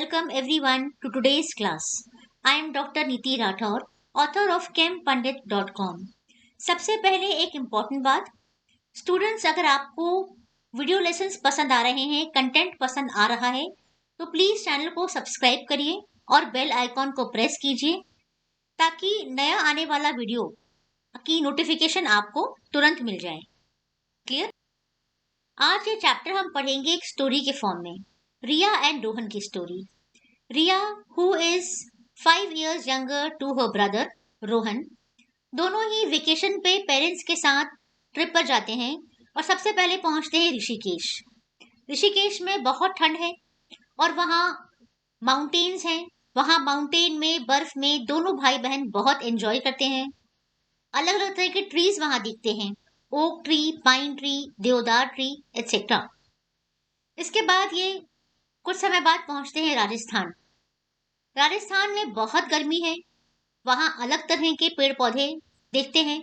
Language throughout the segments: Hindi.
welcome everyone to today's class. I am Dr. Niti Rathore, author of chempandit.com. सबसे पहले एक इम्पॉर्टेंट बात, स्टूडेंट्स अगर आपको वीडियो लेसन्स पसंद आ रहे हैं, कंटेंट पसंद आ रहा है, तो प्लीज चैनल को सब्सक्राइब करिए और बेल आइकॉन को प्रेस कीजिए ताकि नया आने वाला वीडियो की नोटिफिकेशन आपको तुरंत मिल जाए। क्लियर? आज ये चैप्टर हम पढ़ेंगे एक स्टोरी के फॉर्म में, रिया एंड रोहन की story. Riya who is 5 years younger to her brother Rohan, दोनों ही वेकेशन पे पेरेंट्स के साथ ट्रिप पर जाते हैं और सबसे पहले पहुंचते हैं ऋषिकेश। ऋषिकेश में बहुत ठंड है और वहाँ माउंटेन्स हैं। वहाँ माउंटेन में बर्फ में दोनों भाई बहन बहुत एंजॉय करते हैं। अलग अलग तरह के ट्रीज वहाँ दिखते हैं, ओक ट्री, पाइन ट्री, देवदार ट्री एटसेट्रा। इसके बाद ये कुछ समय बाद पहुंचते हैं राजस्थान। राजस्थान में बहुत गर्मी है, वहाँ अलग तरह के पेड़ पौधे देखते हैं।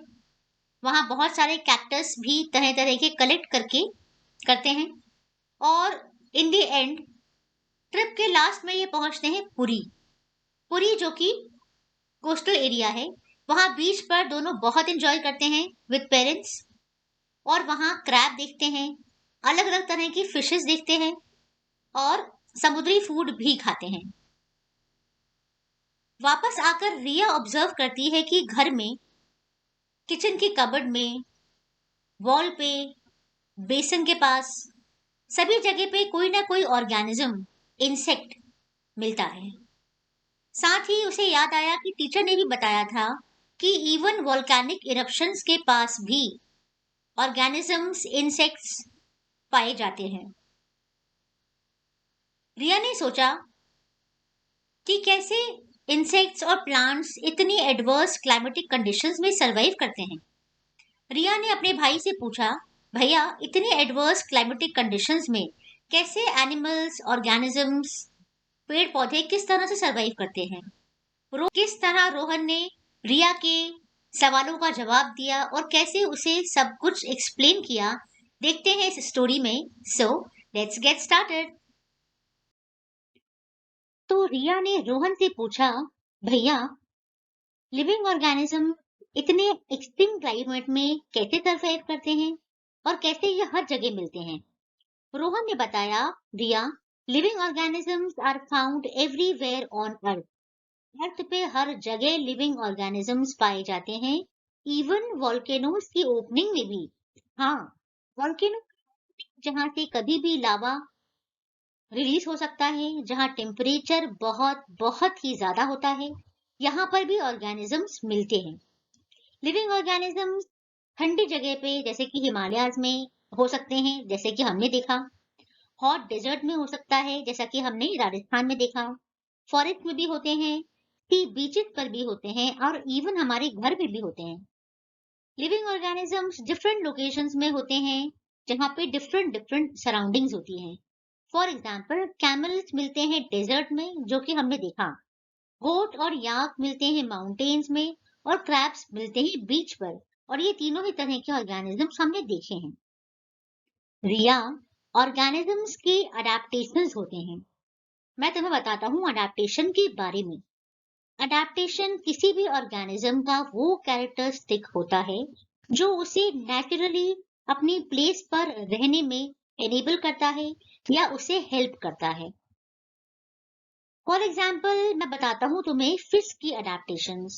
वहाँ बहुत सारे कैक्टस भी तरह तरह के कलेक्ट करते हैं और इन द एंड ट्रिप के लास्ट में ये पहुंचते हैं पुरी। पुरी जो कि कोस्टल एरिया है, वहाँ बीच पर दोनों बहुत एंजॉय करते हैं विद पेरेंट्स और वहाँ क्रैब देखते हैं, अलग अलग तरह की फिशेस देखते हैं और समुद्री फूड भी खाते हैं। वापस आकर रिया ऑब्जर्व करती है कि घर में, किचन की कबर्ड में, वॉल पे, बेसन के पास, सभी जगह पे कोई ना कोई ऑर्गेनिज्म, इंसेक्ट मिलता है। साथ ही उसे याद आया कि टीचर ने भी बताया था कि इवन वोल्केनिक इरप्शंस के पास भी ऑर्गेनिजम्स, इंसेक्ट्स पाए जाते हैं। रिया ने सोचा कि कैसे इंसेक्ट्स और प्लांट्स इतनी एडवर्स क्लाइमेटिक कंडीशंस में सरवाइव करते हैं। रिया ने अपने भाई से पूछा, भैया इतने एडवर्स क्लाइमेटिक कंडीशंस में कैसे एनिमल्स, ऑर्गेनिजम्स, पेड़ पौधे किस तरह से सरवाइव करते हैं। किस तरह रोहन ने रिया के सवालों का जवाब दिया और कैसे उसे सब कुछ एक्सप्लेन किया, देखते हैं इस स्टोरी में। So let's get started. तो रिया ने रोहन से पूछा, भैया लिविंग ऑर्गेनिज्म इतने एक्सट्रीम क्लाइमेट में कैसे सरवाइव करते हैं और कैसे ये हर जगह मिलते हैं। रोहन ने बताया, Riya living organisms are found everywhere on earth. Earth पे हर जगह लिविंग ऑर्गेनिजम्स पाए जाते हैं, इवन वॉल्केनोज की ओपनिंग में भी। हाँ, वॉल्केनो जहाँ से कभी भी लावा रिलीज हो सकता है, जहाँ टेम्परेचर बहुत बहुत ही ज्यादा होता है, यहाँ पर भी ऑर्गेनिजम्स मिलते हैं। लिविंग ऑर्गेनिजम्स ठंडी जगह पे जैसे कि हिमालयाज में हो सकते हैं, जैसे कि हमने देखा। हॉट डेजर्ट में हो सकता है, जैसा कि हमने राजस्थान में देखा। फॉरेस्ट में भी होते हैं, सी बीचेस पर भी होते हैं और इवन हमारे घर में भी होते हैं। लिविंग ऑर्गेनिजम्स डिफरेंट लोकेशंस में होते हैं, जहाँ पे डिफरेंट डिफरेंट सराउंडिंग्स होती हैं। फॉर एग्जाम्पल कैमल्स मिलते हैं डेजर्ट में, जो कि हमने देखा। गोट और याक मिलते हैं माउंटेन्स में और क्रैब्स मिलते हैं बीच पर, और ये तीनों ही तरह के ऑर्गेनिजम्स हमने देखे हैं। रिया, ऑर्गेनिजम्स के अडेप्टेशंस होते हैं। मैं तुम्हें बताता हूँ अडेप्टेशन के बारे में। अडेप्टेशन किसी भी ऑर्गेनिज्म का वो कैरेक्टरिस्टिक होता है जो उसे नेचुरली अपनी प्लेस पर रहने में एनेबल करता है या उसे हेल्प करता है। फॉर एग्जाम्पल मैं बताता हूँ तुम्हें फिश की अडेप्टेशंस।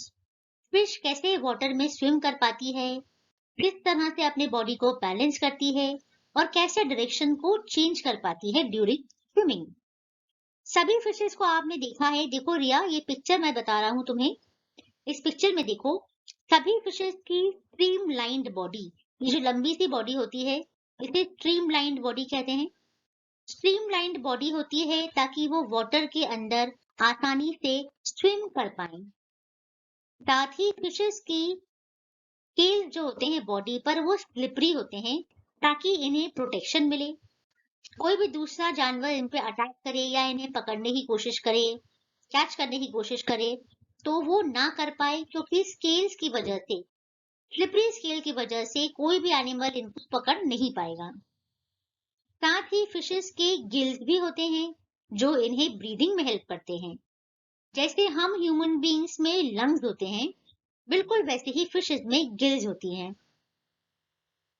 फिश कैसे वाटर में स्विम कर पाती है, किस तरह से अपने बॉडी को बैलेंस करती है और कैसे डायरेक्शन को चेंज कर पाती है ड्यूरिंग स्विमिंग। सभी फिशेस को आपने देखा है। देखो रिया, ये पिक्चर मैं बता रहा हूँ तुम्हें, इस पिक्चर में देखो सभी फिशेस की स्ट्रीमलाइंड बॉडी, ये जो लंबी सी बॉडी होती है इसे स्ट्रीमलाइंड बॉडी कहते हैं। स्ट्रीमलाइंड बॉडी होती है ताकि वो वाटर के अंदर आसानी से स्विम कर पाए। साथ ही फिशेस की स्केल जो होते हैं बॉडी पर वो स्लिपरी होते हैं ताकि इन्हें प्रोटेक्शन मिले। कोई भी दूसरा जानवर इन पे अटैक करे या इन्हें पकड़ने की कोशिश करे, कैच करने की कोशिश करे, तो वो ना कर पाए, क्योंकि स्केल्स की वजह से, स्लिपरी स्केल की वजह से कोई भी एनिमल इनको पकड़ नहीं पाएगा। साथ ही फिशेस के गिल्स भी होते हैं जो इन्हें ब्रीदिंग में हेल्प करते हैं। जैसे हम ह्यूमन बींग्स में लंग्स होते हैं, बिल्कुल वैसे ही फिशेस में गिल्स होती हैं।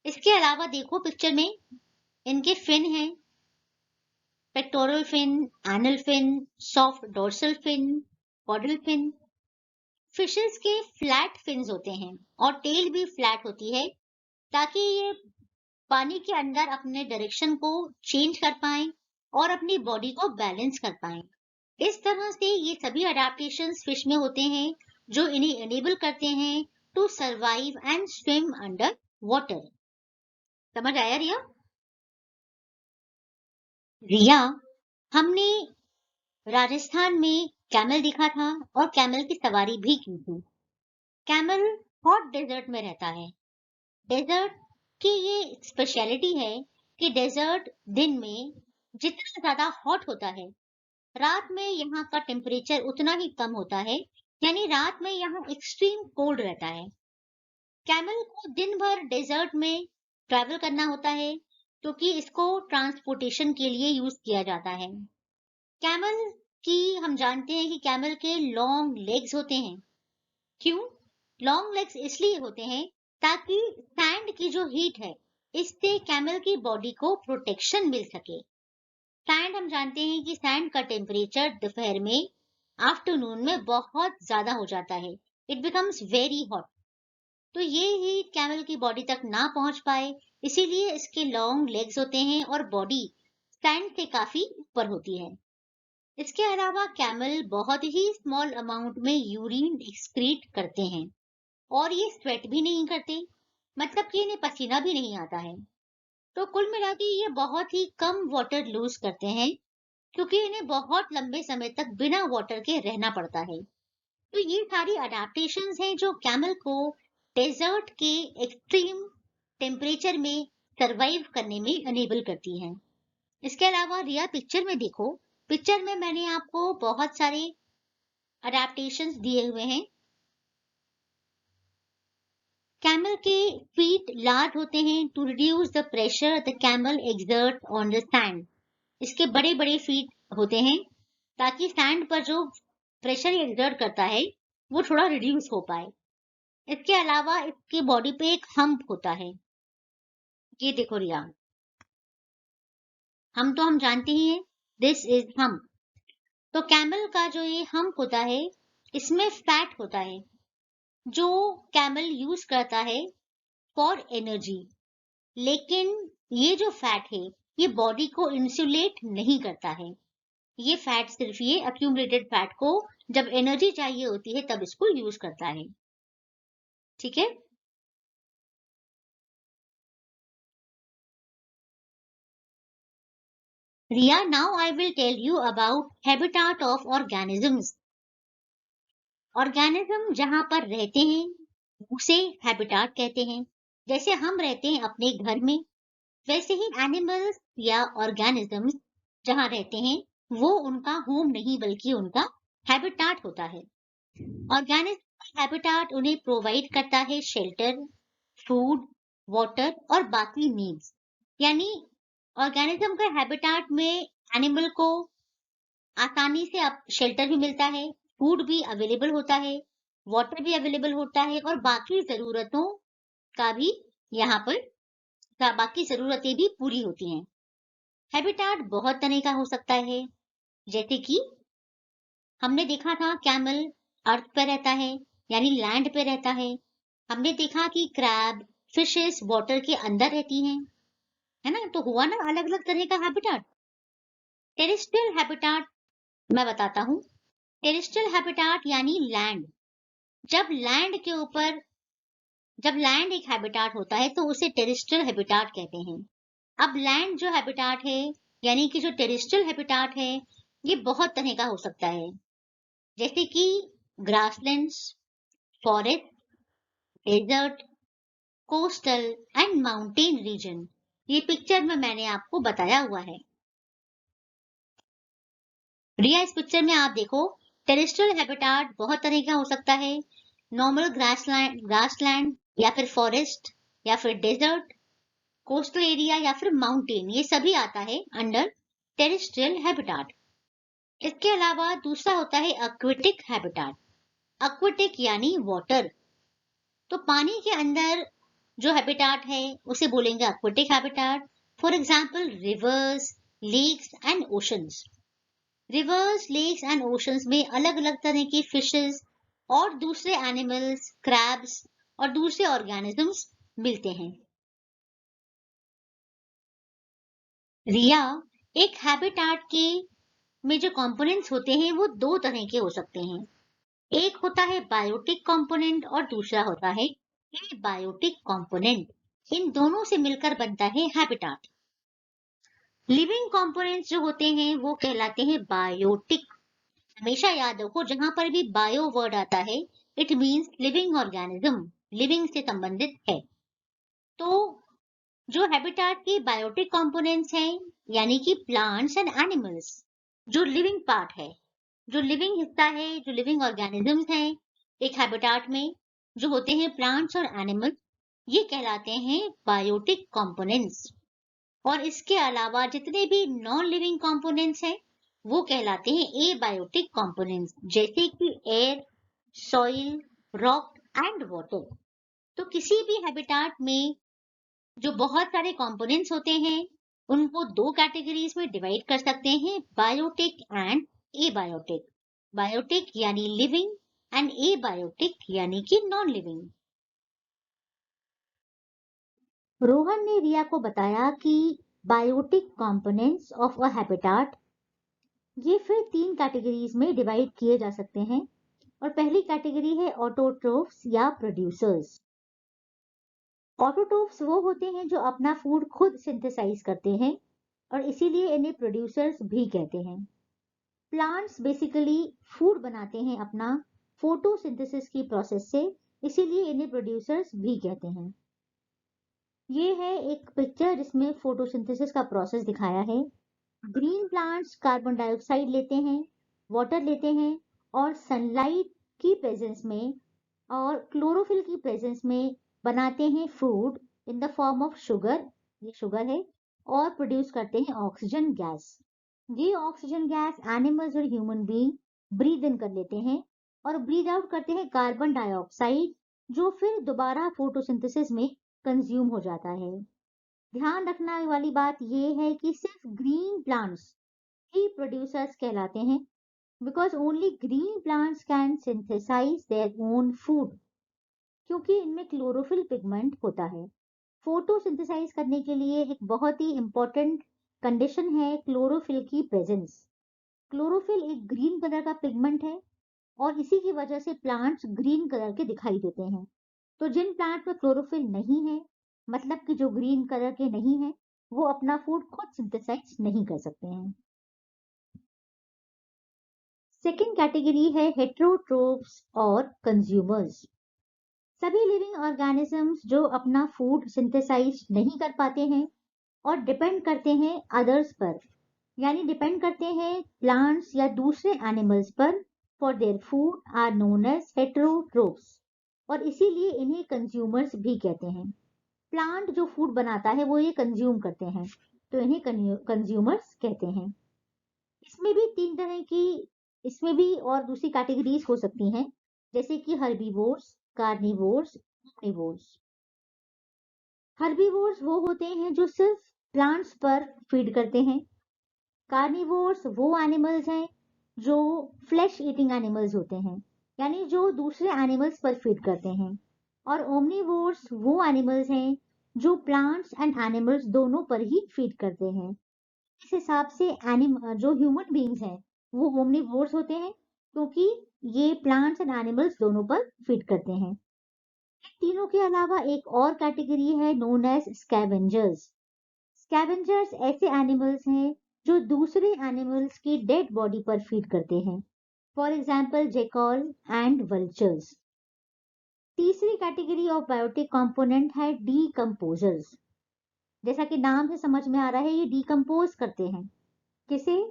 इसके अलावा देखो पिक्चर में इनके फिन हैं, pectoral fin, anal fin, soft dorsal fin, caudal fin. Fishes के फ्लैट फिन्स होते हैं और टेल भी फ्लैट होती है, ताकि ये पानी के अंदर अपने डायरेक्शन को चेंज कर पाएं और अपनी बॉडी को बैलेंस कर पाएं। इस तरह से ये सभी अडेप्टेशंस फिश में होते हैं जो इन्हें एनेबल करते हैं to survive and swim under water. समझ आया रिया? रिया, हमने राजस्थान में कैमल देखा था और कैमल की सवारी भी की थी। कैमल हॉट डेजर्ट में रहता है। डेजर्ट की ये स्पेशलिटी है कि डेजर्ट दिन में जितना ज्यादा हॉट होता है, रात में यहाँ का टेम्परेचर उतना ही कम होता है, यानी रात में यहाँ एक्सट्रीम कोल्ड रहता है। कैमल को दिन भर डेजर्ट में ट्रैवल करना होता है, क्योंकि इसको ट्रांसपोर्टेशन के लिए यूज किया जाता है। कैमल की हम जानते हैं कि कैमल के लॉन्ग लेग्स होते हैं। क्यों लॉन्ग लेग्स? इसलिए होते हैं ताकि सैंड की जो हीट है, इससे कैमल की बॉडी को प्रोटेक्शन मिल सके। सैंड हम जानते हैं कि सैंड का टेम्परेचर दोपहर में, आफ्टरनून में बहुत ज्यादा हो जाता है, इट बिकम्स वेरी हॉट। तो ये हीट कैमल की बॉडी तक ना पहुंच पाए, इसीलिए इसके लॉन्ग लेग्स होते हैं और बॉडी सैंड से काफी ऊपर होती है। इसके अलावा कैमल बहुत ही स्मॉल अमाउंट में यूरिन एक्सक्रीट करते हैं और ये स्वेट भी नहीं करते, मतलब कि इन्हें पसीना भी नहीं आता है। तो कुल मिला के ये बहुत ही कम वाटर लूज करते हैं, क्योंकि इन्हें बहुत लंबे समय तक बिना वाटर के रहना पड़ता है। तो ये सारी अडेप्टेशंस हैं जो कैमल को डेजर्ट के एक्सट्रीम टेम्परेचर में सरवाइव करने में अनेबल करती हैं। इसके अलावा रिया पिक्चर में देखो, पिक्चर में मैंने आपको बहुत सारे अडेप्टेशंस दिए हुए हैं। कैमल के फीट लार्ज होते हैं to reduce the pressure the camel exert on the sand. इसके बड़े बड़े फीट होते हैं ताकि सैंड पर जो प्रेशर एक्सर्ट करता है वो थोड़ा रिड्यूस हो पाए। इसके अलावा इसकी बॉडी पे एक हम्प होता है। ये देखो रिया, हम जानते ही हैं, दिस इज हम्प। तो कैमल का जो ये हम्प होता है, इसमें फैट होता है जो कैमल यूज करता है फॉर एनर्जी। लेकिन ये जो फैट है, ये बॉडी को इंसुलेट नहीं करता है। ये फैट सिर्फ ये अक्यूमुलेटेड फैट को जब एनर्जी चाहिए होती है तब इसको यूज करता है। ठीक है? Riya, now I will tell you about habitat of organisms. Organism जहां पर रहते हैं उसे हैबिटाट कहते हैं। जैसे हम रहते हैं अपने घर में, वैसे ही एनिमल्स या ऑर्गेनिजम्स जहां रहते हैं वो उनका होम नहीं बल्कि उनका हैबिटाट होता है। ऑर्गेनिज्म हैबिटाट उन्हें प्रोवाइड करता है शेल्टर, फूड, वाटर और बाकी नीड्स। यानी ऑर्गेनिज्म का हैबिटाट में एनिमल को आसानी से शेल्टर भी मिलता है, फूड भी अवेलेबल होता है, वाटर भी अवेलेबल होता है और बाकी जरूरतों का भी यहाँ पर बाकी जरूरतें भी पूरी होती हैं। हैबिटाट बहुत तरह का हो सकता है, जैसे कि हमने देखा था कैमल अर्थ पे रहता है, यानी लैंड पे रहता है। हमने देखा कि क्रैब, फिशेस वाटर के अंदर रहती हैं, है ना? तो हुआ ना अलग अलग तरह का हैबिटाट। टेरेस्ट्रियल हैबिटाट मैं बताता हूँ। टेरेस्ट्रियल हैबिटाट यानी लैंड। जब लैंड के ऊपर जब लैंड एक हैबिटाट होता है तो उसे टेरेस्ट्रियल हैबिटाट कहते हैं। अब लैंड जो हैबिटाट है, यानी कि जो टेरेस्ट्रियल हैबिटाट है, ये बहुत तरह का हो सकता है, जैसे कि grasslands, forest, desert, coastal and mountain region. ये पिक्चर में मैंने आपको बताया हुआ है। रिया, इस पिक्चर में आप देखो, टेरेस्ट्रियल हैबिटाट बहुत तरह का हो सकता है। नॉर्मल ग्रासलैंड या फिर फॉरेस्ट या फिर डेजर्ट, कोस्टल एरिया या फिर माउंटेन, ये सभी आता है अंडर टेरेस्ट्रियल हैबिटाट। इसके अलावा दूसरा होता है एक्वेटिक हैबिटेट। एक्वेटिक यानी वाटर, तो पानी के अंदर जो हैबिटेट है उसे बोलेंगे aquatic habitat. For example rivers, lakes and oceans. Rivers, lakes and oceans में अलग अलग तरह की फिशेस और दूसरे एनिमल्स, क्रैब्स और दूसरे ऑर्गेनिजम्स मिलते हैं। रिया, एक हैबिटेट के में जो कंपोनेंट्स होते हैं वो दो तरह के हो सकते हैं। एक होता है बायोटिक कंपोनेंट और दूसरा होता है एबायोटिक कंपोनेंट। इन दोनों से मिलकर बनता है हैबिटेट। लिविंग कंपोनेंट्स जो होते हैं वो कहलाते हैं बायोटिक। हमेशा याद रखो, जहां पर भी बायो वर्ड आता है it means living organism, living से संबंधित है। तो जो हैबिटेट के बायोटिक कंपोनेंट्स हैं, यानी कि प्लांट्स एंड एनिमल्स, जो लिविंग पार्ट है, जो लिविंग हिस्सा है, जो लिविंग ऑर्गेनिजम्स हैं एक हैबिटेट में, जो होते हैं प्लांट्स और एनिमल्स, ये कहलाते हैं बायोटिक कंपोनेंट्स। और इसके अलावा जितने भी नॉन लिविंग कंपोनेंट्स हैं वो कहलाते हैं एबायोटिक कंपोनेंट्स, जैसे कि air, soil, rock and water. तो किसी भी हैबिटेट में जो बहुत सारे कंपोनेंट्स होते हैं उनको दो कैटेगरीज में डिवाइड कर सकते हैं, बायोटिक एंड एबायोटिक। बायोटिक यानी लिविंग एंड एबायोटिक यानी कि नॉन लिविंग। रोहन ने रिया को बताया कि biotic components of a habitat ये फिर तीन कैटेगरीज में डिवाइड किए जा सकते हैं। और पहली कैटेगरी है ऑटोट्रोफ्स या प्रोड्यूसर्स। ऑटोट्रोफ्स वो होते हैं जो अपना फूड खुद सिंथेसाइज करते हैं और इसीलिए इन्हें प्रोड्यूसर्स भी कहते हैं। प्लांट्स बेसिकली फूड बनाते हैं अपना फोटोसिंथेसिस की प्रोसेस से, इसीलिए इन्हें प्रोड्यूसर्स भी कहते हैं। ये है एक पिक्चर जिसमें फोटोसिंथेसिस का प्रोसेस दिखाया है। ग्रीन प्लांट्स कार्बन डाइऑक्साइड लेते हैं, वाटर लेते हैं और सनलाइट की प्रेजेंस में और क्लोरोफिल की प्रेजेंस में बनाते हैं food in the form of sugar, ये शुगर है, और प्रोड्यूस करते हैं ऑक्सीजन गैस। ये ऑक्सीजन गैस एनिमल्स और ह्यूमन बीइंग ब्रीद इन कर लेते हैं और ब्रीद आउट करते हैं कार्बन डाइऑक्साइड, जो फिर दोबारा फोटोसिंथेसिस में कंज्यूम हो जाता है। ध्यान रखने वाली बात यह है कि सिर्फ ग्रीन प्लांट्स ही प्रोड्यूसर्स कहलाते हैं, because only green plants can synthesize their own food, क्योंकि इनमें क्लोरोफिल पिगमेंट होता है। फोटोसिंथेसाइज करने के लिए एक बहुत ही इंपॉर्टेंट कंडीशन है क्लोरोफिल की प्रेजेंस। क्लोरोफिल एक ग्रीन कलर का पिगमेंट है और इसी की वजह से प्लांट्स ग्रीन कलर के दिखाई देते हैं। तो जिन प्लांट में क्लोरोफिल नहीं है, मतलब कि जो ग्रीन कलर के नहीं है, वो अपना फूड खुद सिंथेसाइज नहीं कर सकते हैं। सेकेंड कैटेगरी है हेटेरोट्रोफ्स और कंज्यूमर्स। सभी लिविंग ऑर्गेनिजम्स जो अपना फूड सिंथेसाइज नहीं कर पाते हैं और डिपेंड करते हैं अदर्स पर, यानी डिपेंड करते हैं प्लांट्स या दूसरे एनिमल्स पर for their food, are known as heterotrophs, और इसीलिए इन्हें कंज्यूमर्स भी कहते हैं। प्लांट जो फूड बनाता है वो ये कंज्यूम करते हैं, तो इन्हें कंज्यूमर्स कहते हैं। इसमें भी तीन तरह की, इसमें भी और दूसरी कैटेगरीज हो सकती हैं, जैसे कि हर्बीवोर्स, कार्निवोर्स, ओमनिवोर्स। हर्बीवोर्स वो होते हैं जो सिर्फ प्लांट्स पर फीड करते हैं। कार्निवोर्स वो एनिमल्स हैं जो फ्लैश ईटिंग एनिमल्स होते हैं, यानी जो दूसरे एनिमल्स पर फीड करते हैं। और ओमनिवोर्स वो एनिमल्स हैं जो प्लांट्स एंड एनिमल्स दोनों पर ही फीड करते हैं। इस हिसाब से जो ह्यूमन बींग्स हैं वो ओमनिवोर्स होते हैं, क्योंकि ये प्लांट्स एंड एनिमल्स दोनों पर फीड करते हैं। तीनों के अलावा एक और कैटेगरी है नोन एज स्कैवेंजर्स। स्कैवेंजर्स ऐसे एनिमल्स हैं जो दूसरे एनिमल्स की डेड बॉडी पर फीड करते हैं, for example Jekyll and vultures. तीसरी कैटेगरी ऑफ बायोटिक कंपोनेंट है डीकम्पोजर्स। जैसा कि नाम से समझ में आ रहा है, ये डीकम्पोज करते हैं। किसे?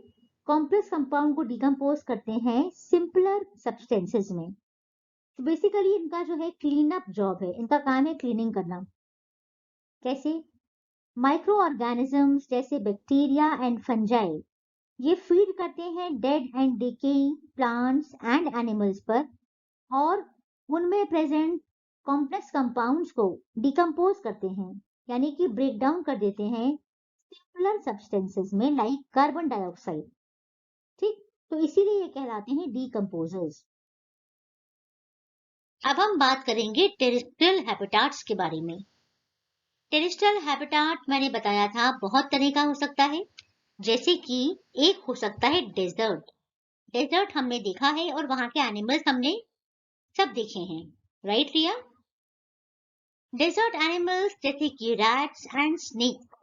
कॉम्प्लेक्स कंपाउंड को डिकम्पोज करते हैं सिंपलर सब्सटेंसेस में। तो बेसिकली इनका जो है क्लीन अप जॉब है, इनका काम है क्लीनिंग करना। कैसे? माइक्रो ऑर्गेनिजम्स जैसे बैक्टीरिया एंड फंजाई ये फीड करते हैं dead and decaying plants and animals पर और उनमें प्रेजेंट कॉम्प्लेक्स कंपाउंड्स को डिकम्पोज करते हैं, यानी कि ब्रेक डाउन कर देते हैं सिंपलर सब्सटेंसेस में लाइक कार्बन डाइऑक्साइड। ठीक, तो इसीलिए ये कहलाते हैं डीकम्पोजर्स। अब हम बात करेंगे टेरेस्ट्रियल हैबिटाट्स के बारे में। टेरेस्ट्रियल हैबिटाट मैंने बताया था बहुत तरह का हो सकता है, जैसे कि एक हो सकता है डेजर्ट। डेजर्ट हमने देखा है और वहां के एनिमल्स हमने सब देखे हैं, राइट रिया? डेजर्ट एनिमल्स जैसे कि रैट्स एंड स्नेक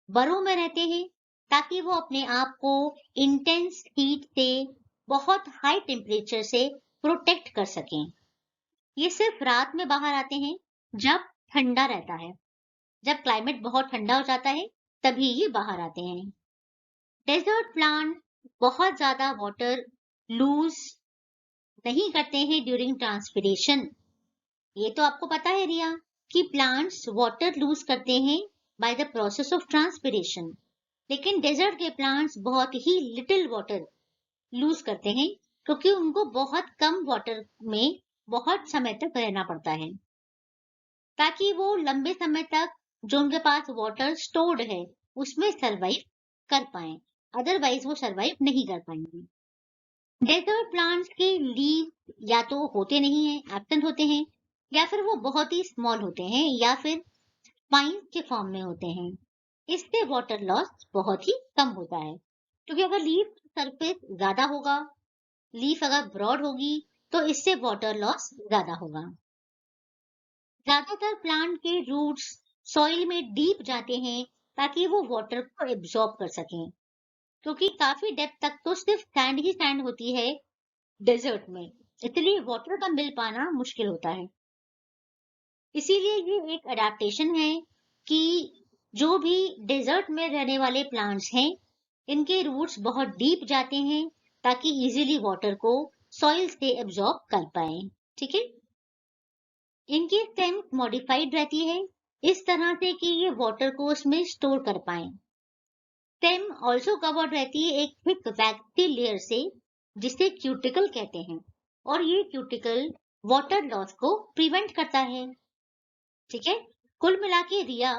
बरों में रहते हैं ताकि वो अपने आप को इंटेंस हीट से, बहुत हाई टेम्परेचर से प्रोटेक्ट कर सकें। ये सिर्फ रात में बाहर आते हैं जब ठंडा रहता है, जब क्लाइमेट बहुत ठंडा हो जाता है तभी ये बाहर आते हैं। डेजर्ट प्लांट बहुत ज्यादा वाटर लूज नहीं करते हैं ड्यूरिंग ट्रांसपिरेशन। ये तो आपको पता है रिया कि प्लांट्स वाटर लूज करते हैं by the process of transpiration, लेकिन डेजर्ट के प्लांट्स बहुत ही लिटिल वाटर लूज करते हैं क्योंकि उनको बहुत कम वाटर में बहुत समय तक रहना पड़ता है ताकि वो लंबे समय तक जो उनके पास वाटर स्टोर्ड है उसमें सरवाइव कर पाए, अदरवाइज वो सरवाइव नहीं कर पाएंगे। डेजर्ट प्लांट्स के लीव या तो होते नहीं है, एब्सेंट होते हैं, या फिर वो बहुत ही स्मॉल होते हैं या फिर स्पाइंस के फॉर्म में होते हैं। इससे वाटर लॉस बहुत ही कम होता है क्योंकि अगर लीफ सरफेस ज्यादा होगा, लीफ अगर ब्रॉड होगी तो इससे वाटर लॉस ज्यादा होगा। ज्यादातर प्लांट के रूट्स सॉइल में डीप जाते हैं ताकि वो वाटर को एब्जॉर्ब कर सकें, क्योंकि काफी डेप्थ तक तो सिर्फ सैंड ही सैंड होती है डेजर्ट में, इसलिए वाटर का मिल पाना मुश्किल होता है। इसीलिए ये एक अडेप्टेशन है कि जो भी डेजर्ट में रहने वाले प्लांट्स हैं इनके रूट्स बहुत डीप जाते हैं ताकि इजीली वाटर को सॉइल से एब्जॉर्ब कर पाए। ठीक है, इनकी स्टेम मॉडिफाइड रहती है इस तरह से कि ये वाटर को उसमें स्टोर कर पाए। स्टेम ऑल्सो कवर्ड रहती है एक थिक वैक्सी लेयर से जिसे क्यूटिकल कहते हैं, और ये क्यूटिकल वाटर लॉस को प्रिवेंट करता है। ठीक है, कुल मिला के रिया,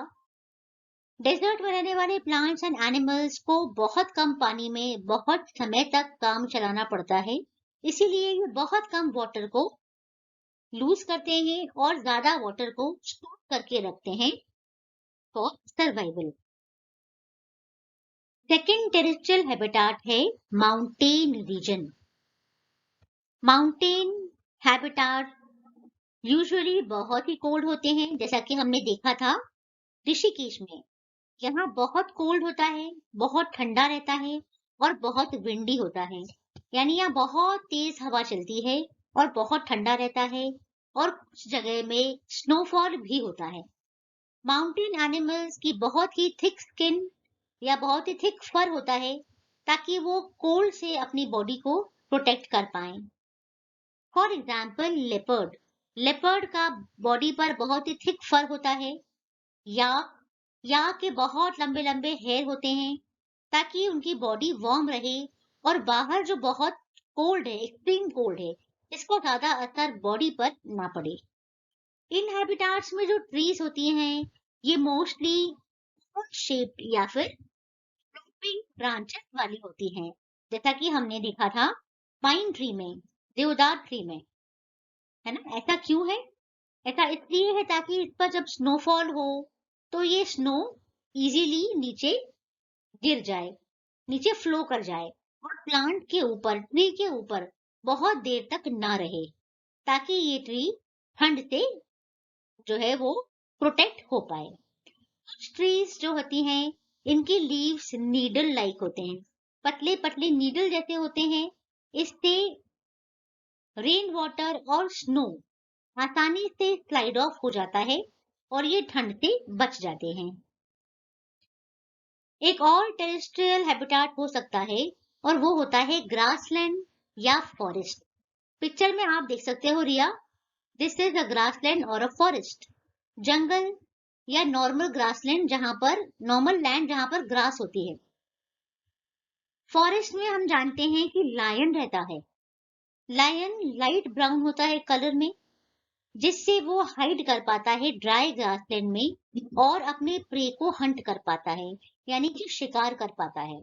डेजर्ट में रहने वाले प्लांट्स एंड एनिमल्स को बहुत कम पानी में बहुत समय तक काम चलाना पड़ता है, इसीलिए ये बहुत कम वाटर को लूज करते हैं और ज्यादा वाटर को स्टोर करके रखते हैं for survival. Second terrestrial habitat है mountain region. Mountain habitat usually बहुत ही कोल्ड होते हैं, जैसा कि हमने देखा था ऋषिकेश में। यहाँ बहुत कोल्ड होता है, बहुत ठंडा रहता है और बहुत विंडी होता है, यानी यहाँ बहुत तेज हवा चलती है और बहुत ठंडा रहता है और कुछ जगह में स्नोफॉल भी होता है। माउंटेन एनिमल्स की बहुत ही थिक स्किन या बहुत ही थिक फर होता है ताकि वो कोल्ड से अपनी बॉडी को प्रोटेक्ट कर पाए। फॉर एग्जाम्पल लेपर्ड, लेपर्ड का बॉडी पर बहुत ही थिक फर होता है, या के बहुत लंबे लंबे हेयर होते हैं ताकि उनकी बॉडी वार्म रहे और बाहर जो बहुत कोल्ड है, एक्सट्रीम कोल्ड है, इसको ज्यादा असर बॉडी पर ना पड़े। इन हैबिटाट्स में जो ट्रीज होती हैं ये मोस्टली शेप्ड या फिर ब्रांचेस वाली होती हैं, जैसा कि हमने देखा था पाइन ट्री में, देवदार ट्री में, है ना। ऐसा क्यों है? ऐसा इसलिए है ताकि इस पर जब स्नोफॉल हो तो ये स्नो इजीली नीचे गिर जाए, नीचे फ्लो कर जाए और प्लांट के ऊपर, ट्री के ऊपर बहुत देर तक ना रहे, ताकि ये ट्री ठंड से जो है वो प्रोटेक्ट हो पाए। ट्रीज जो होती हैं इनकी लीव्स नीडल लाइक होते हैं, पतले पतले नीडल जैसे होते हैं। इससे रेन वाटर और स्नो आसानी से स्लाइड ऑफ हो जाता है और ये ठंड से बच जाते हैं। एक और टेरेस्ट्रियल हैबिटाट हो सकता है और वो होता है ग्रासलैंड या फॉरेस्ट। पिक्चर में आप देख सकते हो रिया, दिस इज अ ग्रासलैंड और अ फॉरेस्ट। जंगल या नॉर्मल ग्रासलैंड जहां पर, नॉर्मल लैंड जहां पर ग्रास होती है। फॉरेस्ट में हम जानते हैं कि लायन रहता है। लायन लाइट ब्राउन होता है कलर में, जिससे वो हाइड कर पाता है ड्राई ग्रासलैंड में और अपने प्रे को हंट कर पाता है, यानी कि शिकार कर पाता है।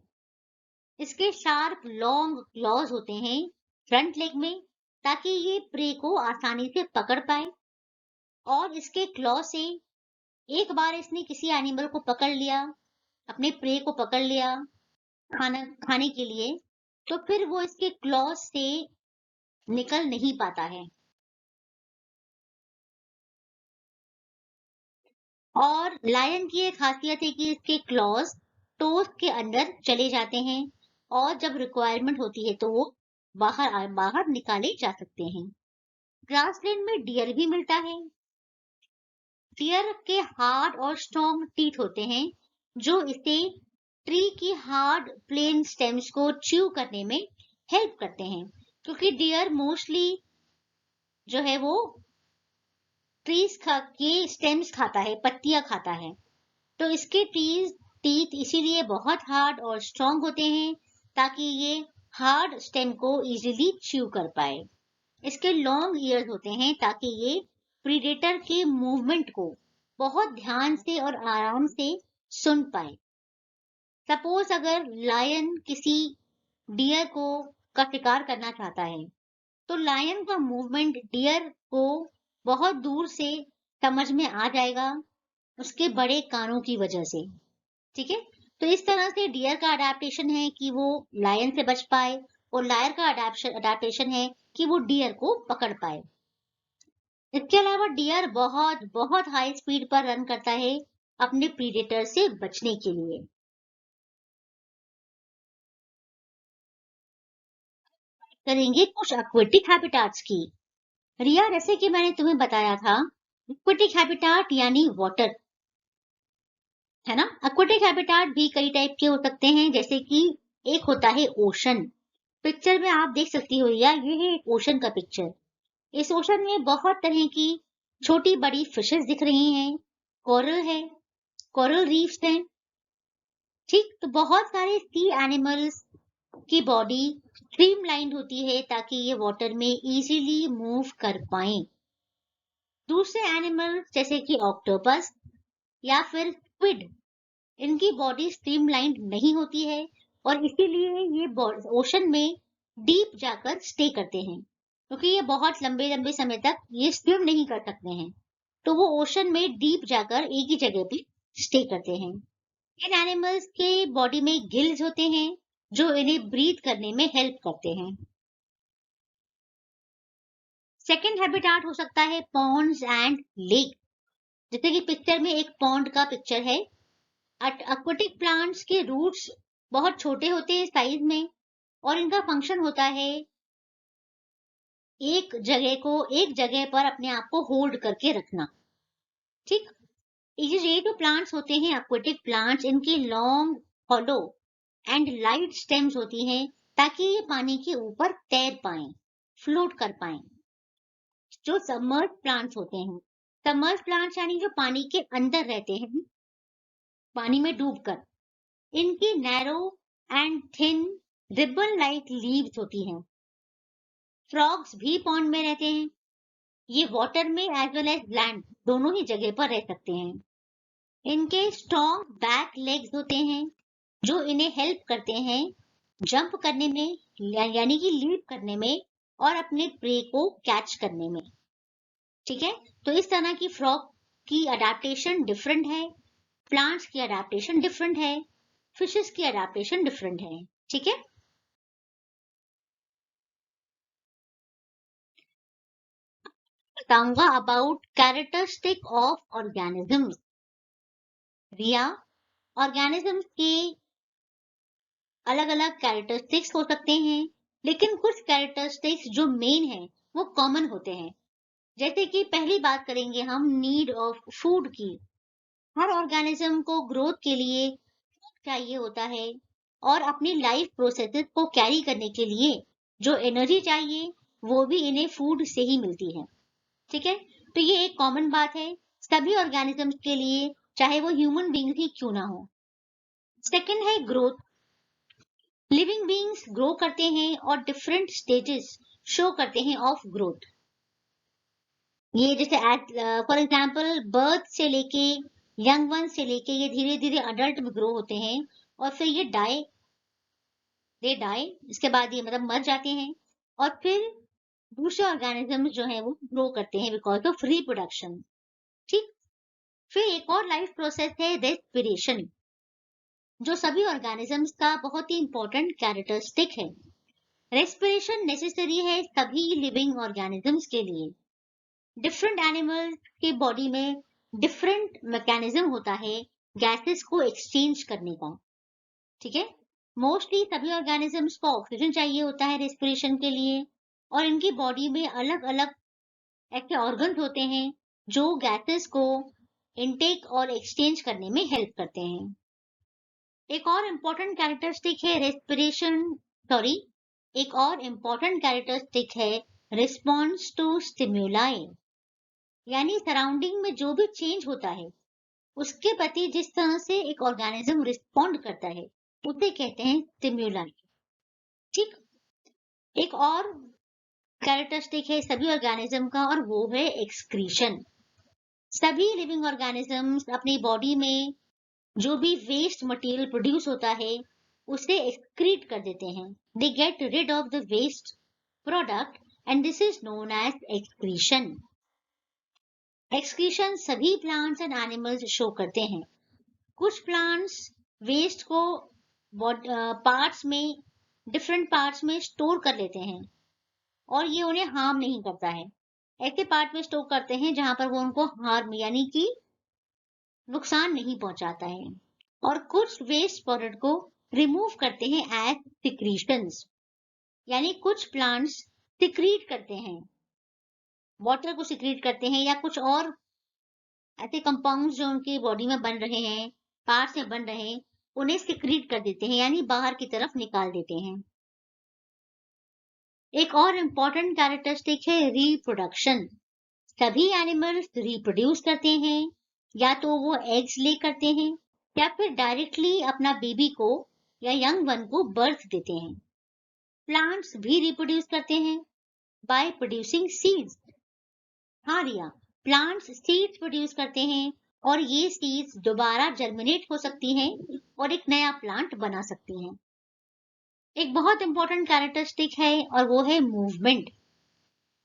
इसके शार्प लॉन्ग क्लॉज होते हैं फ्रंट लेग में, ताकि ये प्रे को आसानी से पकड़ पाए। और इसके क्लॉ से एक बार इसने किसी एनिमल को पकड़ लिया, अपने प्रे को पकड़ लिया खाने के लिए, तो फिर वो इसके क्लॉज से निकल नहीं पाता है। और लायन की एक खासियत है कि इसके क्लॉज टोज के अंदर चले जाते हैं और जब रिक्वायरमेंट होती है तो वो बाहर निकाले जा सकते हैं। ग्रासलैंड में डियर भी मिलता है। डियर के हार्ड और स्ट्रॉन्ग टीथ होते हैं, जो इसे ट्री की हार्ड प्लेन स्टेम्स को च्यू करने में हेल्प करते हैं, क्योंकि डियर मोस्टली जो है वो ट्रीज के स्टेम्स खाता है, पत्तियां खाता है। तो इसके टीथ इसीलिए बहुत हार्ड और स्ट्रॉन्ग होते हैं, ताकि ये हार्ड स्टेम को इजीली च्यू कर पाए। इसके लॉन्ग ईयर्स होते हैं ताकि ये प्रीडेटर के मूवमेंट को बहुत ध्यान से और आराम से सुन पाए। सपोज अगर लायन किसी डियर का शिकार करना चाहता है, तो लायन का मूवमेंट डियर को बहुत दूर से समझ में आ जाएगा, उसके बड़े कानों की वजह से। ठीक है, तो इस तरह से डियर का अडेप्टेशन है कि वो लायन से बच पाए, और लायर का अडेप्टेशन है कि वो डियर को पकड़ पाए। इसके अलावा डियर बहुत बहुत हाई स्पीड पर रन करता है अपने प्रीडेटर से बचने के लिए। करेंगे कुछ एक्वेटिक हैबिटाट्स की। रिया, जैसे कि मैंने तुम्हें बताया था, एक्वेटिक हैबिटाट यानी वाटर, है ना। एक्वेटिक हैबिटाट भी कई टाइप के हो सकते हैं, जैसे कि एक होता है ओशन। पिक्चर में आप देख सकती हो रिया, ये है एक ओशन का पिक्चर। इस ओशन में बहुत तरह की छोटी बड़ी फिशेस दिख रही हैं, कोरल है, कोरल रीफ्स हैं। ठीक, तो बहुत सारे सी एनिमल्स की बॉडी स्ट्रीमलाइंड होती है ताकि ये वाटर में इजीली मूव कर पाएं। दूसरे एनिमल जैसे कि ऑक्टोपस या फिर स्क्विड, इनकी बॉडी स्ट्रीमलाइंड नहीं होती है, और इसीलिए ये ओशन में डीप जाकर स्टे करते हैं, क्योंकि ये बहुत लंबे लंबे समय तक ये स्विम नहीं कर सकते हैं, तो वो ओशन में डीप जाकर एक ही जगह पे स्टे करते हैं। इन एनिमल्स के बॉडी में गिल्स होते हैं, जो इन्हें ब्रीथ करने में हेल्प करते हैं। सेकेंड हैबिटाट हो सकता है पॉन्ड्स एंड लेक। जैसे कि पिक्चर में एक पॉन्ड का पिक्चर है। एक्वेटिक प्लांट्स के रूट्स बहुत छोटे होते हैं साइज में, और इनका फंक्शन होता है एक जगह पर अपने आप को होल्ड करके रखना। ठीक, ये जो प्लांट्स होते हैं एक्वेटिक प्लांट्स, इनकी long hollow and light stems होती हैं, ताकि ये पानी के ऊपर तैर पाएं, फ्लोट कर पाएं। जो सबमर्ज प्लांट्स होते हैं, सबमर्ज प्लांट्स यानी जो पानी के अंदर रहते हैं, पानी में डूबकर, इनकी narrow and thin ribbon like leaves होती हैं। फ्रॉग्स भी पॉन्ड में रहते हैं। ये वाटर में एज वेल एज लैंड दोनों ही जगह पर रह सकते हैं। इनके स्ट्रॉन्ग बैक लेग्स होते हैं, जो इन्हें हेल्प करते हैं जंप करने में, यानी कि लीप करने में, और अपने प्रे को कैच करने में। ठीक है, तो इस तरह की फ्रॉग की अडेप्टेशन डिफरेंट है, प्लांट्स की अडेप्टेशन डिफरेंट है, फिशेस की अडेप्टेशन डिफरेंट है। ठीक है, बताऊंगा about characteristic of organisms. Riya, organisms के अलग अलग कैरेक्टरिस्टिक्स हो सकते हैं, लेकिन कुछ कैरेक्टरिस्टिक्स जो मेन है वो कॉमन होते हैं। जैसे कि पहली बात करेंगे हम नीड ऑफ फूड की। हर ऑर्गेनिज्म को ग्रोथ के लिए फूड चाहिए होता है, और अपनी लाइफ प्रोसेसेस को कैरी करने के लिए जो एनर्जी चाहिए वो भी इन्हें फूड से ही मिलती है। ठीक है, तो ये एक कॉमन बात है सभी ऑर्गेनिजम्स के लिए, चाहे वो ह्यूमन बींग्स ही क्यों ना हो। सेकंड है ग्रोथ। लिविंग बीइंग्स ग्रो करते हैं और डिफरेंट स्टेजेस शो करते हैं ऑफ ग्रोथ। ये जैसे फॉर एग्जाम्पल बर्थ से लेके यंग वन से लेके ये धीरे धीरे अडल्ट में ग्रो होते हैं और फिर ये दे डाई, इसके बाद ये मतलब मर जाते हैं और फिर दूसरे ऑर्गेनिज्म जो है वो ग्रो करते हैं बिकॉज ऑफ रिप्रोडक्शन। ठीक। फिर एक और लाइफ प्रोसेस है रेस्पिरेशन, जो सभी ऑर्गेनिजम्स का बहुत ही इंपॉर्टेंट कैरेक्टरिस्टिक है। रेस्पिरेशन नेसेसरी है सभी लिविंग ऑर्गेनिजम्स के लिए। डिफरेंट एनिमल्स के बॉडी में डिफरेंट मैकेनिज्म होता है गैसेस को एक्सचेंज करने का। ठीक है। मोस्टली सभी ऑर्गेनिजम्स को ऑक्सीजन चाहिए होता है रेस्पिरेशन के लिए, और इनकी बॉडी में अलग अलग ऐसे ऑर्गन्स होते हैं जो गैसेस को इनटेक और एक्सचेंज करने में हेल्प करते हैं। एक और इम्पोर्टेंट कैरेक्टरिस्टिक है रिस्पॉन्स टू स्टिम्युलाई, यानी सराउंडिंग में जो भी चेंज होता है उसके प्रति जिस तरह से एक ऑर्गेनिज्म रिस्पॉन्ड करता है उसे कहते हैं स्टिम्युलाई। ठीक। एक और कैरेक्टरिस्टिक है सभी ऑर्गेनिज्म का और वो है एक्सक्रीशन। सभी लिविंग ऑर्गेनिजम्स अपनी बॉडी में जो भी वेस्ट मटेरियल प्रोड्यूस होता है उसे एक्सक्रीट कर देते हैं। They get rid of the waste product and this is known as excretion. Excretion सभी प्लांट्स एंड एनिमल्स शो करते हैं। कुछ प्लांट्स वेस्ट को पार्ट्स में डिफरेंट पार्ट्स में स्टोर कर लेते हैं और ये उन्हें हार्म नहीं करता है। ऐसे पार्ट में स्टोर करते हैं जहां पर वो उनको हार्म यानी कि नुकसान नहीं पहुंचाता है। और कुछ वेस्ट प्रोडक्ट को रिमूव करते हैं एज सिक्रीशंस, यानी कुछ प्लांट्स सिक्रीट करते हैं, वाटर को सिक्रीट करते हैं या कुछ और ऐसे कंपाउंड्स जो उनकी बॉडी में बन रहे हैं, पार्ट्स में बन रहे हैं, उन्हें सिक्रीट कर देते हैं यानी बाहर की तरफ निकाल देते हैं। एक और इम्पोर्टेंट कैरेक्टरिस्टिक है रिप्रोडक्शन। सभी एनिमल्स रिप्रोड्यूस करते हैं, या तो वो एग्स ले करते हैं या फिर डायरेक्टली अपना बेबी को या यंग वन को बर्थ देते हैं। प्लांट्स भी रिप्रोड्यूस करते हैं बाय प्रोड्यूसिंग सीड्स। हाँ रिया, प्लांट्स सीड्स प्रोड्यूस करते हैं और ये सीड्स दोबारा जर्मिनेट हो सकती हैं और एक नया प्लांट बना सकती हैं। एक बहुत इंपॉर्टेंट कैरेक्टरिस्टिक है और वो है मूवमेंट।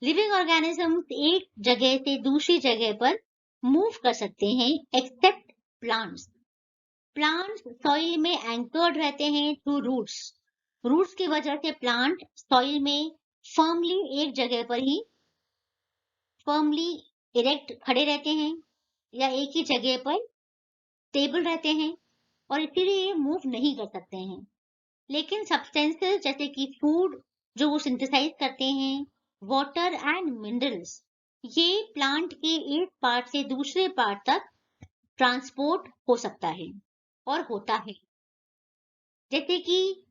लिविंग ऑर्गेनिजम्स एक जगह से दूसरी जगह पर मूव कर सकते हैं एक्सेप्ट प्लांट्स। प्लांट्स सॉइल में एंकर्ड रहते हैं थ्रू रूट्स। रूट्स की वजह से प्लांट सॉइल में फर्मली एक जगह पर ही फर्मली इरेक्ट खड़े रहते हैं या एक ही जगह पर स्टेबल रहते हैं और इसीलिए ये मूव नहीं कर सकते हैं। लेकिन सब्सटेंसेस जैसे कि फूड जो वो सिंथेसाइज करते हैं, वाटर एंड मिनरल्स, ये प्लांट के एक पार्ट से दूसरे पार्ट तक ट्रांसपोर्ट हो सकता है और होता है। जैसे कि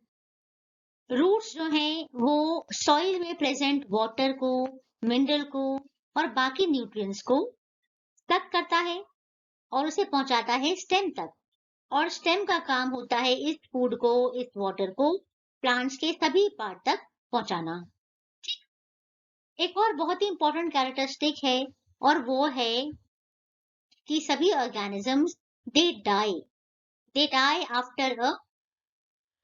रूट्स जो हैं वो सॉइल में प्रेजेंट वाटर को, मिनरल को और बाकी न्यूट्रिएंट्स को सक करता है और उसे पहुंचाता है स्टेम तक, और स्टेम का काम होता है इस फूड को, इस वाटर को प्लांट्स के सभी पार्ट तक पहुंचाना। एक और बहुत ही इंपॉर्टेंट कैरेक्टरिस्टिक है और वो है कि सभी organisms they die after a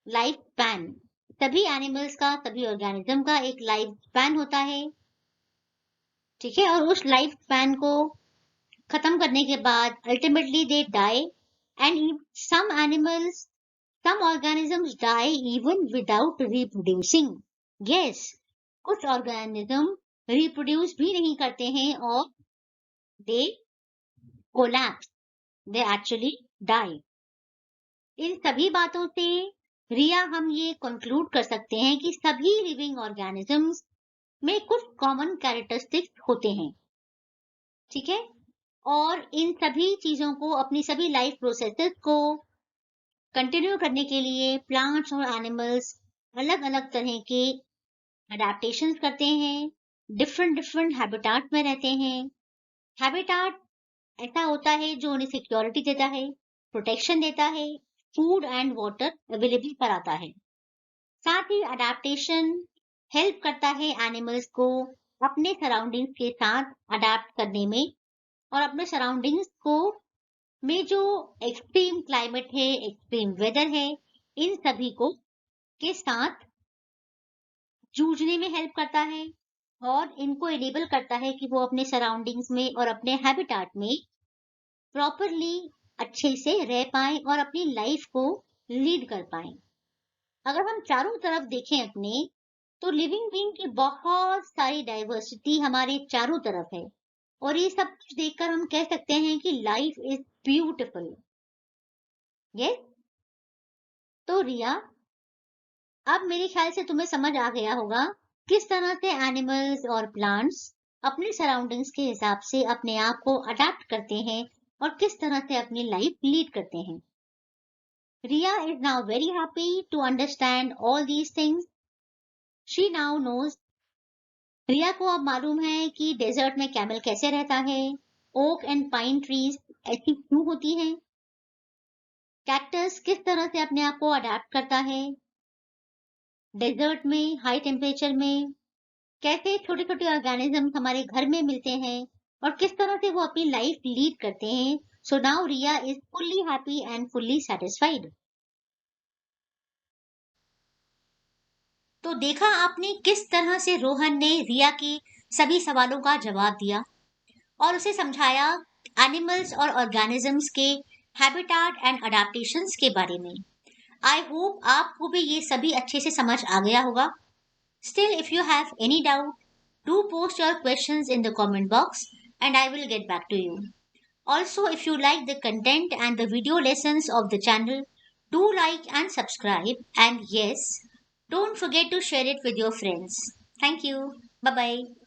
life span. सभी एनिमल्स का, सभी ऑर्गेनिज्म का एक लाइफ स्पैन होता है। ठीक है। और उस लाइफ स्पैन को खत्म करने के बाद ultimately they die and some organisms die even without reproducing. Yes, कुछ ऑर्गेनिज्म रिप्रोड्यूस भी नहीं करते हैं और they collapse, they actually die. इन सभी बातों से रिया हम ये कंक्लूड कर सकते हैं कि सभी लिविंग ऑर्गेनिजम्स में कुछ कॉमन कैरेक्टरिस्टिक्स होते हैं। ठीक है। और इन सभी चीजों को, अपनी सभी लाइफ प्रोसेसेस को कंटिन्यू करने के लिए प्लांट्स और एनिमल्स अलग अलग तरह के अडेप्टेशंस करते हैं, डिफरेंट डिफरेंट हैबिटाट में रहते हैं। हैबिटाट ऐसा होता है जो उन्हें सिक्योरिटी देता है, प्रोटेक्शन देता है, फूड एंड वाटर अवेलेबल कराता है। साथ ही अडाप्टेशन हेल्प करता है एनिमल्स को अपने सराउंडिंग्स के साथ अडाप्ट करने में और अपने सराउंडिंग्स को में जो एक्सट्रीम क्लाइमेट है, एक्सट्रीम वेदर है, इन सभी को के साथ जूझने में हेल्प करता है और इनको एनेबल करता है कि वो अपने सराउंडिंग्स में और अपने हैबिटाट में प्रॉपरली अच्छे से रह पाए और अपनी लाइफ को लीड कर पाए। अगर हम चारों तरफ देखें अपने, तो लिविंग बीइंग की बहुत सारी डाइवर्सिटी हमारे चारों तरफ है और ये सब कुछ देखकर हम कह सकते हैं कि लाइफ इज ब्यूटिफुल। यस। तो रिया, अब मेरे ख्याल से तुम्हें समझ आ गया होगा किस तरह से एनिमल्स और प्लांट्स अपने सराउंडिंग्स के हिसाब से अपने आप को अडेप्ट करते हैं और किस तरह से अपनी लाइफ लीड करते हैं। Riya is now very happy to understand all these things. She now knows. Riya को अब मालूम है कि डेजर्ट में कैमल कैसे रहता है, ओक एंड पाइन ट्रीज ऐसी क्यों होती हैं, कैक्टस किस तरह से अपने आप को अडेप्ट करता है, डेजर्ट में हाई टेम्परेचर में कैसे छोटे छोटे ऑर्गेनिज्म हमारे घर में मिलते हैं और किस तरह से वो अपनी लाइफ लीड करते हैं। So now Riya is fully happy and fully satisfied. तो देखा आपने किस तरह से रोहन ने रिया की सभी सवालों का जवाब दिया और उसे समझाया एनिमल्स और ऑर्गेनिजम्स के हैबिटाट एंड अडेप्टेशंस के बारे में। आई होप आपको भी ये सभी अच्छे से समझ आ गया होगा। Still if you have any doubt, do post your questions in the comment box and I will get back to you. Also, if you like the content and the video lessons of the channel, do like and subscribe. And yes, don't forget to share it with your friends. Thank you. Bye bye.